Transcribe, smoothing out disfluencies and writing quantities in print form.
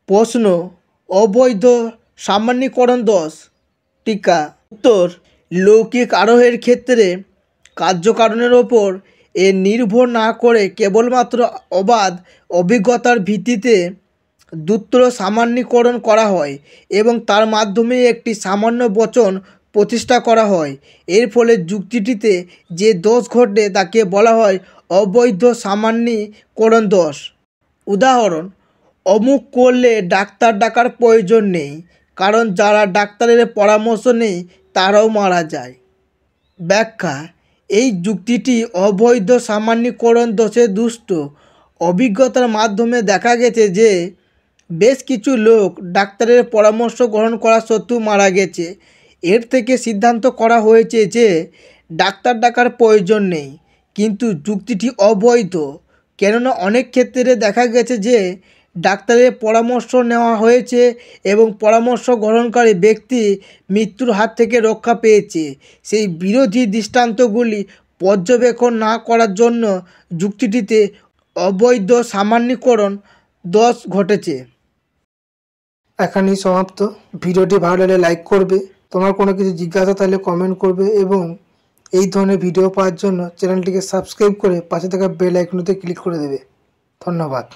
প্রশ্ন, অবৈধ সামান্যীকরণ দোষ টিকা। উত্তর, লৌকিক আরোহের ক্ষেত্রে কার্যকারণের ওপর এ নির্ভর না করে কেবলমাত্র অবাধ অভিজ্ঞতার ভিত্তিতে দ্রুত সামান্যীকরণ করা হয় এবং তার মাধ্যমে একটি সামান্য বচন প্রতিষ্ঠা করা হয়। এর ফলে যুক্তিটিতে যে দোষ ঘটে তাকে বলা হয় অবৈধ সামান্যীকরণ দোষ। উদাহরণ, অমুক করলে ডাক্তার ডাকার প্রয়োজন নেই, কারণ যারা ডাক্তারের পরামর্শ নেই তারাও মারা যায়। ব্যাখ্যা, এই যুক্তিটি অবৈধ সামান্যীকরণ দোষে দুষ্ট। অভিজ্ঞতার মাধ্যমে দেখা গেছে যে বেশ কিছু লোক ডাক্তারের পরামর্শ গ্রহণ করা সত্ত্বেও মারা গেছে। এর থেকে সিদ্ধান্ত করা হয়েছে যে ডাক্তার ডাকার প্রয়োজন নেই, কিন্তু যুক্তিটি অবৈধ, কেননা অনেক ক্ষেত্রে দেখা গেছে যে ডাক্তারের পরামর্শ নেওয়া হয়েছে এবং পরামর্শ গ্রহণকারী ব্যক্তি মৃত্যুর হাত থেকে রক্ষা পেয়েছে। সেই বিরোধী দৃষ্টান্তগুলি পর্যবেক্ষণ না করার জন্য যুক্তিটিতে অবৈধ সামান্যীকরণ দোষ ঘটেছে। এখানেই সমাপ্ত। ভিডিওটি ভালো লাগলে লাইক করবে, তোমার কোনো কিছু জিজ্ঞাসা থাকলে কমেন্ট করবে এবং এই ধরনের ভিডিও পাওয়ার জন্য চ্যানেলটিকে সাবস্ক্রাইব করে পাশে থাকা বেল আইকনটিতে ক্লিক করে দেবে। ধন্যবাদ।